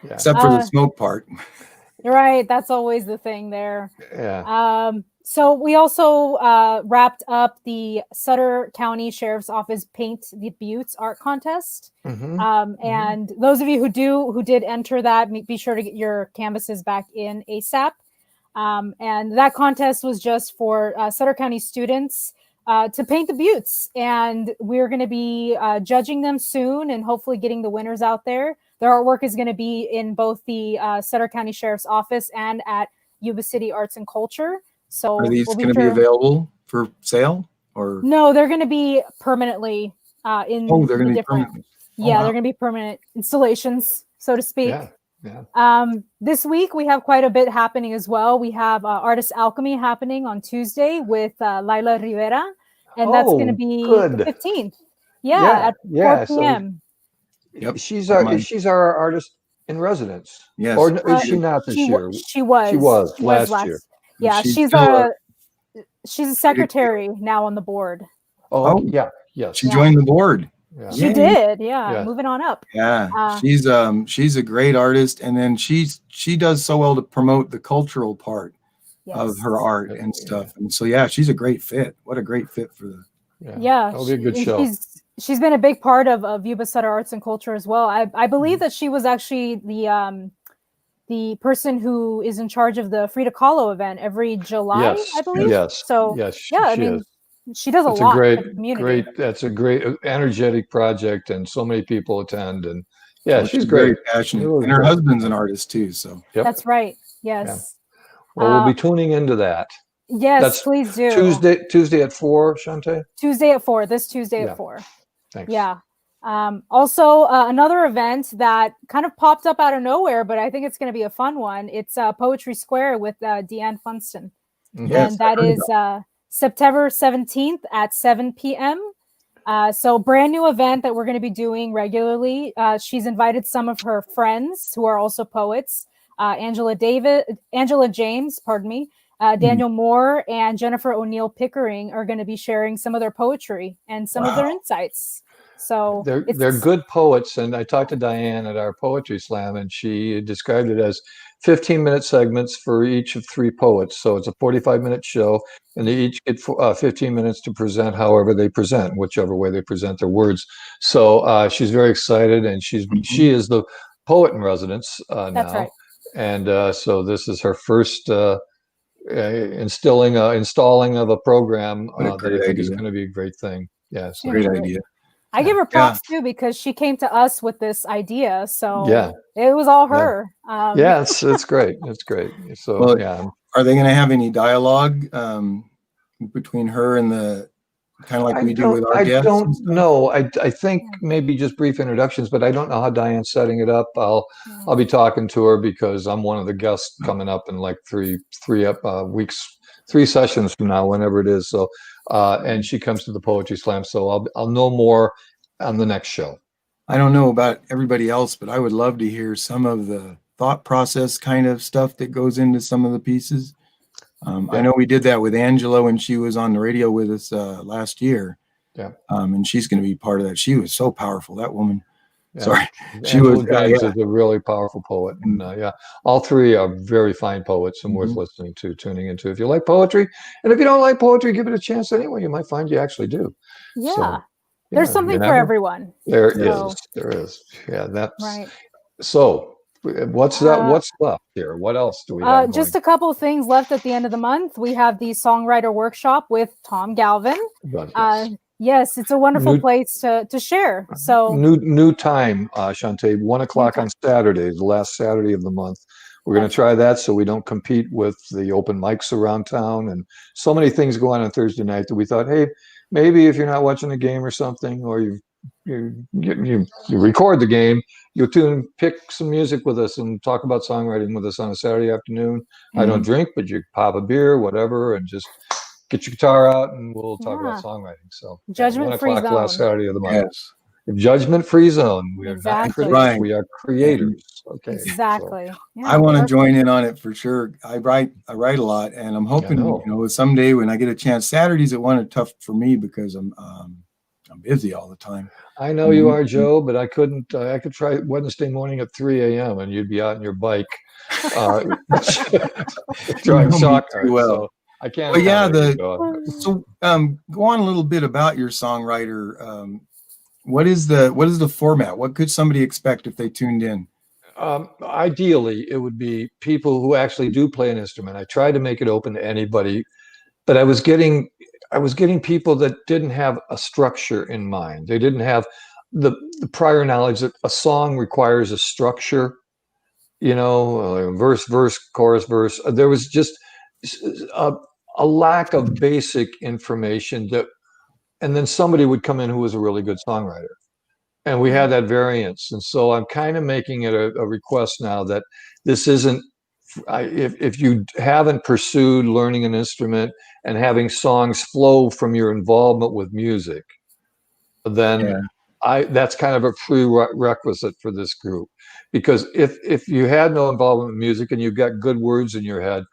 Except for the smoke part. Right. That's always the thing there. Yeah. So we also wrapped up the Sutter County Sheriff's Office Paint the Buttes art contest. And those of you who did enter that, be sure to get your canvases back in ASAP. And that contest was just for Sutter County students to paint the buttes. And we're going to be judging them soon and hopefully getting the winners out there. Their artwork is going to be in both the Sutter County Sheriff's Office and at Yuba City Arts and Culture. So are these going to be available for sale, or no? They're going to be permanently in. Oh, they're going to be permanent. Yeah, they're going to be permanent installations, so to speak. Yeah. This week we have quite a bit happening as well. We have Artist Alchemy happening on Tuesday with Laila Rivera, and that's going to be the 15th. Yeah, at 4 p.m. Yep. She's our artist in residence. Yes. Or is she not this year? She was last year. Yeah, she's a secretary now on the board. Oh, yeah. Yes. She joined the board. Yeah. She did. Yeah. Moving on up. Yeah. She's a great artist, and then she does so well to promote the cultural part of her art and stuff. And so she's a great fit. What a great fit for the that'll be a good show. She's been a big part of Yuba Sutter Arts and Culture as well. I believe that she was actually the person who is in charge of the Frida Kahlo event every July, I believe. Yes. So she does a lot for the community. That's a great energetic project, and so many people attend. And she's very passionate. And her husband's an artist too. So that's right. Yes. Yeah. Well, we'll be tuning into that. Yes, please do. Tuesday at 4, Shantae? Tuesday at 4. This Tuesday at 4. Thanks. Yeah. Also, another event that kind of popped up out of nowhere, but I think it's going to be a fun one. It's Poetry Square with Deanne Funston. Yes, and that is September 17th at 7 p.m. So brand new event that we're going to be doing regularly. She's invited some of her friends who are also poets. Angela James, Daniel Moore and Jennifer O'Neill Pickering are going to be sharing some of their poetry and some of their insights. So they're good poets, and I talked to Diane at our poetry slam, and she described it as 15-minute segments for each of 3 poets. So it's a 45-minute show, and they each get 15 minutes to present however they present, whichever way they present their words. So she's very excited, and she is the poet in residence now. That's right. And so this is her first installing of a program that I think is going to be a great thing. Yes, great idea. I give her props too, because she came to us with this idea. So it was all her. It's great. It's great. So are they going to have any dialogue between her and the kind of like we do with our guests? I don't know. I think maybe just brief introductions, but I don't know how Diane's setting it up. I'll be talking to her because I'm one of the guests coming up in like three weeks, 3 sessions from now, whenever it is. So, and she comes to the Poetry Slam, so I'll know more on the next show. I don't know about everybody else, but I would love to hear some of the thought process kind of stuff that goes into some of the pieces. I know we did that with Angela when she was on the radio with us last year. Yeah. And she's going to be part of that. She was so powerful, that woman. Yeah. Sorry. She was a really powerful poet. And all 3 are very fine poets and worth listening to, tuning into. If you like poetry, and if you don't like poetry, give it a chance anyway. You might find you actually do. Yeah. So, There's something for everyone. There is. Yeah, that's right. So what's left here? What else do we have? Just a couple of things left at the end of the month. We have the Songwriter Workshop with Tom Galvin. Yes, it's a wonderful place to share. So new time, Shantae, 1 o'clock on Saturday, the last Saturday of the month. We're going to try that so we don't compete with the open mics around town, and so many things go on Thursday night that we thought, hey, maybe if you're not watching a game or something, or you record the game, you'll pick some music with us and talk about songwriting with us on a Saturday afternoon. I don't drink, but you pop a beer, whatever, and just get your guitar out and we'll talk about songwriting. So judgment-free 1 o'clock last zone. Saturday of the month. Yes. Judgment-free zone. We are not critics. We are creators. Okay. Exactly. So, I want to join in on it for sure. I write a lot, and I'm hoping someday when I get a chance. Saturdays at 1 are tough for me because I'm busy all the time. I know you are, Joe, but I couldn't. I could try Wednesday morning at 3 a.m. and you'd be out on your bike drawing soccer. So I can't. Well, yeah. So go on a little bit about your songwriter. What is the format? What could somebody expect if they tuned in? Ideally, it would be people who actually do play an instrument. I tried to make it open to anybody, but I was getting people that didn't have a structure in mind. They didn't have the prior knowledge that a song requires a structure, verse, chorus, verse. There was just a lack of basic information and then somebody would come in who was a really good songwriter. And we had that variance. And so I'm kind of making it a request now that this isn't, if you haven't pursued learning an instrument and having songs flow from your involvement with music, then that's kind of a prerequisite for this group. Because if you had no involvement with music and you've got good words in your head,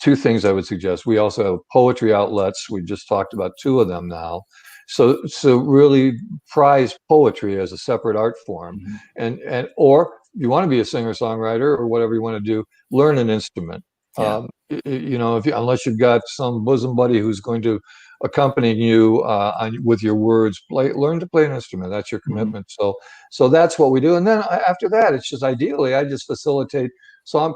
two things I would suggest. We also have poetry outlets. We just talked about 2 of them now. So really prize poetry as a separate art form, or you want to be a singer-songwriter or whatever you want to do, learn an instrument. Unless you've got some bosom buddy who's going to accompany you with your words, learn to play an instrument. That's your commitment. So that's what we do. And then after that, it's just ideally, I just facilitate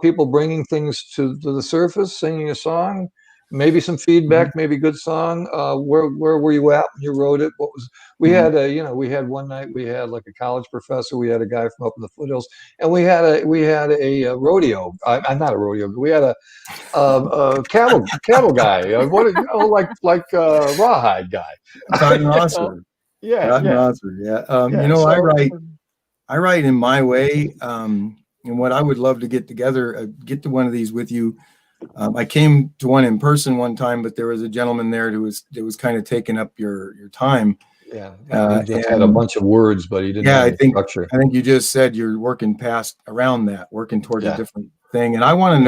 people bringing things to the surface, singing a song, maybe some feedback, maybe good song. Where were you at when you wrote it? What was we had one night we had like a college professor, we had a guy from up in the foothills, and we had a rodeo. I'm not a rodeo. We had a cattle guy. Like rawhide guy. I write in my way. And what I would love to get together, get to one of these with you. I came to one in person one time, but there was a gentleman there that was kind of taking up your time. Yeah, he just had a bunch of words, but he didn't have any structure. I think you just said you're working around that, working towards a different thing. And I want to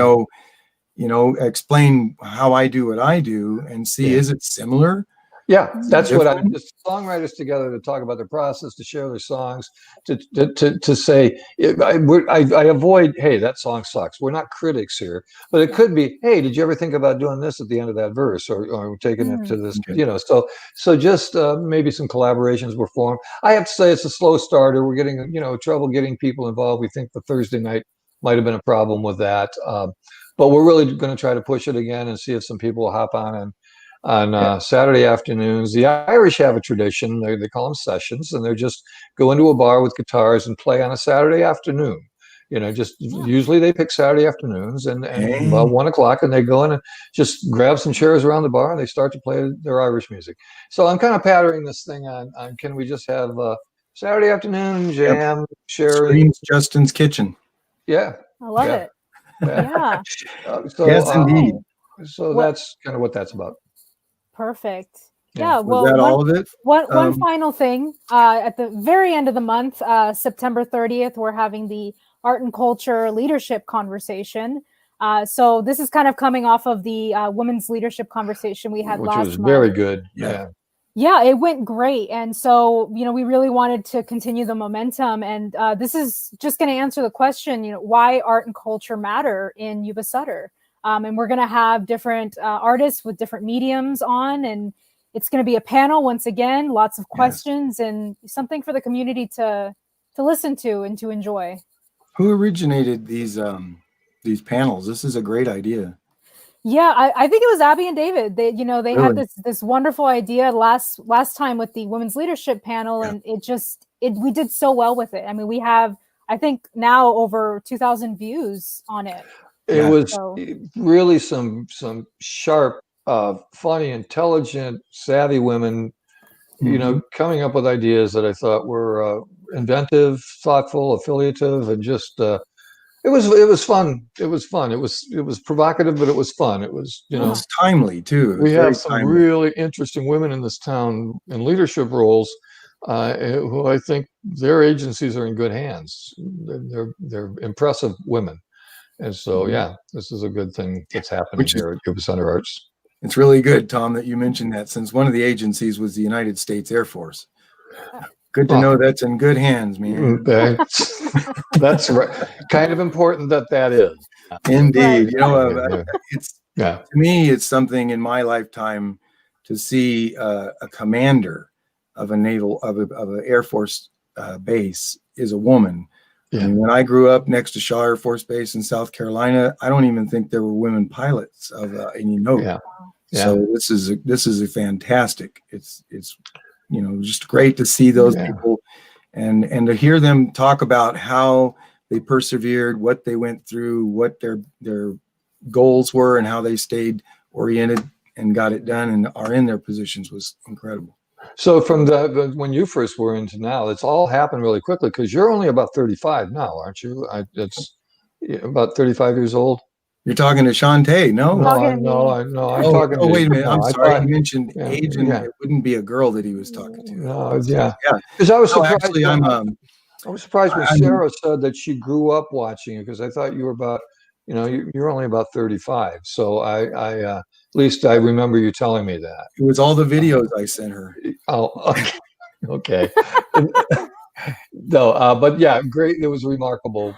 know, explain how I do what I do and see, is it similar? Yeah, that's what I just songwriters together to talk about their process, to share their songs, to say, I avoid, hey, that song sucks. We're not critics here, but it could be, hey, did you ever think about doing this at the end of that verse, or taking it to this, so just maybe some collaborations were formed. I have to say it's a slow starter. We're getting, trouble getting people involved. We think the Thursday night might have been a problem with that, but we're really going to try to push it again and see if some people will hop on Saturday afternoons. The Irish have a tradition. They call them sessions, and they're just go into a bar with guitars and play on a Saturday afternoon. Usually they pick Saturday afternoons and about 1 o'clock, and they go in and just grab some chairs around the bar and they start to play their Irish music. So I'm kind of patterning this thing on can we just have Saturday afternoon jam, sharing. Justin's Kitchen. Yeah. I love it. Yeah. Yes, indeed. So that's kind of what that's about. Perfect. Yeah. Well, was that all of it? One final thing. At the very end of the month, September 30th, we're having the Art and Culture Leadership Conversation. So this is kind of coming off of the Women's Leadership Conversation we had last month. Which was very good. Yeah. Yeah, it went great. And so, we really wanted to continue the momentum. And this is just going to answer the question, why art and culture matter in Yuba Sutter. And we're going to have different artists with different mediums on. And, it's going to be a panel once again, lots of questions and something for the community to listen to and to enjoy. Who originated these panels? This is a great idea. Yeah, I think it was Abby and David. They, you know, they had Really? this wonderful idea last time with the women's leadership panel, and we did so well with it. I mean, we have, I think now over 2,000 views on it. It was really some sharp, funny, intelligent, savvy women, you know, coming up with ideas that I thought were inventive, thoughtful, affiliative, and just it was fun. It was fun. It was provocative, but it was fun. It was, you know, it's timely too. We have some really interesting women in this town in leadership roles, who I think their agencies are in good hands. They're impressive women, and so yeah, this is a good thing that's happening here at YubaSutterArts. It's really good, Tom, that you mentioned that, since one of the agencies was the United States Air Force. Good to know that's in good hands, man. That's right. Kind of important that is. Indeed. You know, to me, it's something in my lifetime to see a commander of an Air Force base is a woman. Yeah. I mean, when I grew up next to Shaw Air Force Base in South Carolina, I don't even think there were women pilots of any note. Yeah. So this is a fantastic. It's you know, just great to see those people and to hear them talk about how they persevered, what they went through, what their goals were, and how they stayed oriented and got it done and are in their positions was incredible. So from when you first were into now, it's all happened really quickly, because you're only about 35 now, aren't you? It's about 35 years old. You're talking to Shantae, no? No, I'm talking. Oh, wait a minute. I'm sorry. You mentioned yeah, age, and it wouldn't be a girl that he was talking to. No, yeah. Because I was surprised. Actually, I was surprised when Sarah said that she grew up watching it, because I thought you were about, you know, you're only about 35. So I at least I remember you telling me that. It was all the videos I sent her. Oh, okay. No, but yeah, great. It was a remarkable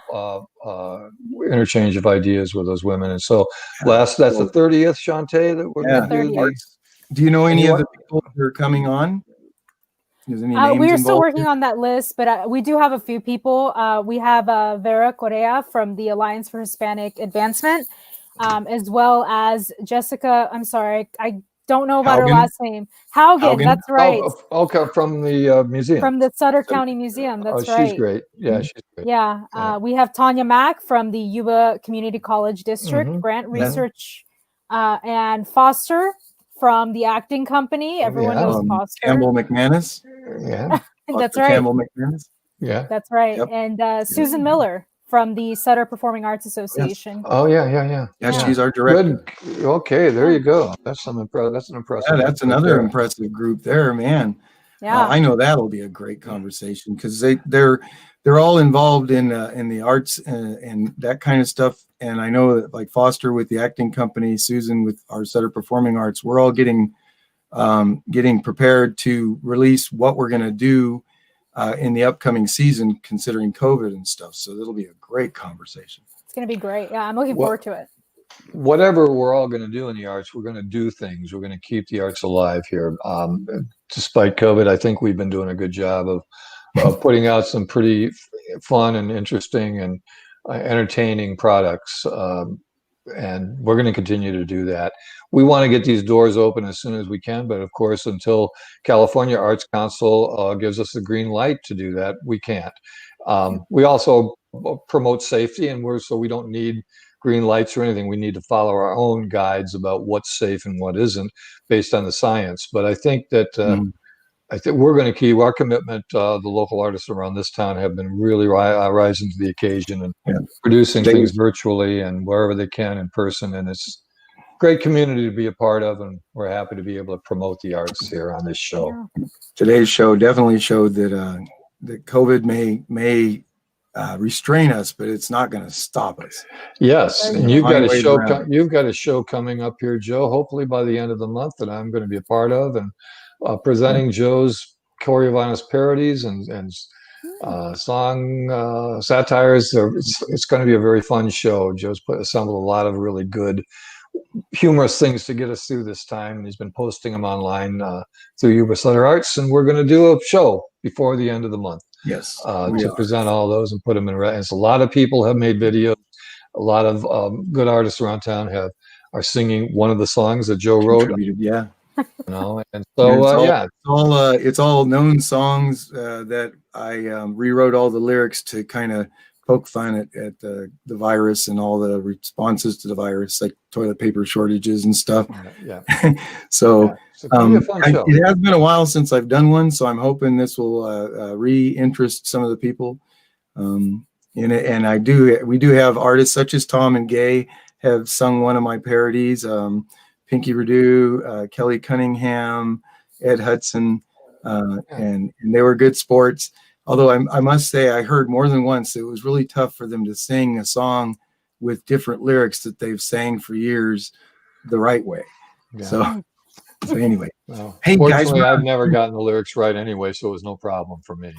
interchange of ideas with those women. And so that's the 30th, Shantae, that we're going to do. Do you know any of the people that are coming on? We're still working on that list, but we do have a few people. We have Vera Correa from the Alliance for Hispanic Advancement, as well as Jessica. I'm sorry, I don't know about her last name. Haugen, that's right. Okay, from the museum. From the Sutter County Museum, that's right. She's great. Yeah, she's great. Yeah, we have Tanya Mack from the Yuba Community College District, Grant Research, and Foster from the acting company. Everyone knows Foster. Campbell McManus. Yeah, that's right. Campbell McManus. Yeah, that's right. Yep. And Susan Miller from the Sutter Performing Arts Association. Yes. Oh yeah. She's our director. Good. Okay, there you go. That's an impressive. Yeah, that's another impressive group there, man. Yeah, I know that'll be a great conversation, because they're all involved in the arts and that kind of stuff. And I know that, like Foster with the acting company, Susan with our Sutter Performing Arts, we're all getting prepared to release what we're going to do in the upcoming season, considering COVID and stuff. So that'll be a great conversation. It's going to be great. Yeah, I'm looking forward to it. Whatever we're all going to do in the arts, we're going to do things. We're going to keep the arts alive here. Despite COVID, I think we've been doing a good job of putting out some pretty fun and interesting and entertaining products. And we're going to continue to do that. We want to get these doors open as soon as we can, but of course, until California Arts Council gives us the green light to do that, we can't. We also promote safety, and so we don't need green lights or anything. We need to follow our own guides about what's safe and what isn't, based on the science. But I think that we're going to keep our commitment. The local artists around this town have been really rising to the occasion and producing things virtually and wherever they can in person. And it's a great community to be a part of, and we're happy to be able to promote the arts here on this show. Today's show definitely showed that that COVID may restrain us, but it's not going to stop us. Yes, and you've got a show coming up here, Joe, hopefully by the end of the month, that I'm going to be a part of, and presenting Joe's choreophonics parodies and song satires. It's going to be a very fun show. Joe's assembled a lot of really good humorous things to get us through this time. And he's been posting them online through Yuba Sutter Arts, and we're going to do a show before the end of the month. Yes, to present all those and put them in. And a lot of people have made videos. A lot of good artists around town are singing one of the songs that Joe wrote. Yeah. You know, and so it's all known songs that I rewrote all the lyrics to kind of poke fun at the virus and all the responses to the virus, like toilet paper shortages and stuff. Yeah. So it's gonna be a fun show. It has been a while since I've done one, so I'm hoping this will re-interest some of the people in it. And we do have artists such as Tom and Gay have sung one of my parodies. Pinky Redu, Kelly Cunningham, Ed Hudson, and they were good sports. Although I must say, I heard more than once it was really tough for them to sing a song with different lyrics that they've sang for years the right way. Yeah. So anyway, well, hey guys, I've never gotten the lyrics right anyway, so it was no problem for me.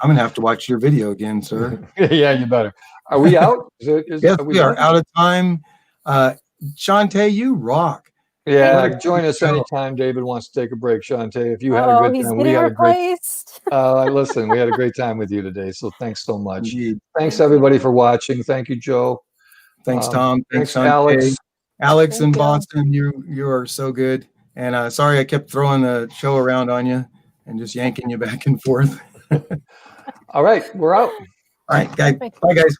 I'm gonna have to watch your video again, sir. Yeah, you better. Are we out? Yes, we are out of time. Shantae, you rock. Yeah, join us anytime David wants to take a break, Shantae. If you had a good time, we had a great. Listen, we had a great time with you today, so thanks so much. Indeed. Thanks everybody for watching. Thank you, Joe. Thanks, Tom. Thanks, Alex. Alex in Boston, you are so good. And sorry I kept throwing the show around on you and just yanking you back and forth. All right, we're out. All right, guys. Bye, guys.